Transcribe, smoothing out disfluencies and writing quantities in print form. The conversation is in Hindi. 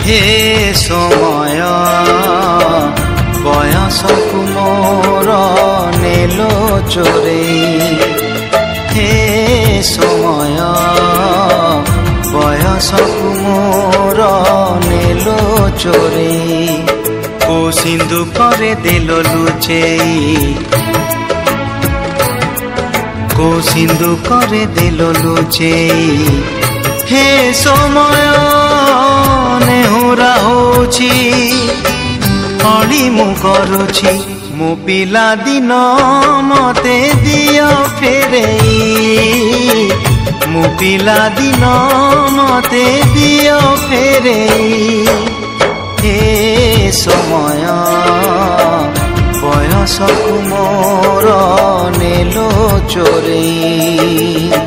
हे समय बयसकु मोर नेलो चोरेई हे समय बयसकु मोर नेलो चोरेई को सिंधु करे देलो लुचेई को सिंधु करे देलो लुचेई हे समय नेहुरा होछि अली मु करुछि मो पिला दिन मते दियो फेरेई मो पिला दिन मते दियो फेरेई हे समय बयसकु मोर नेलो चोरेई।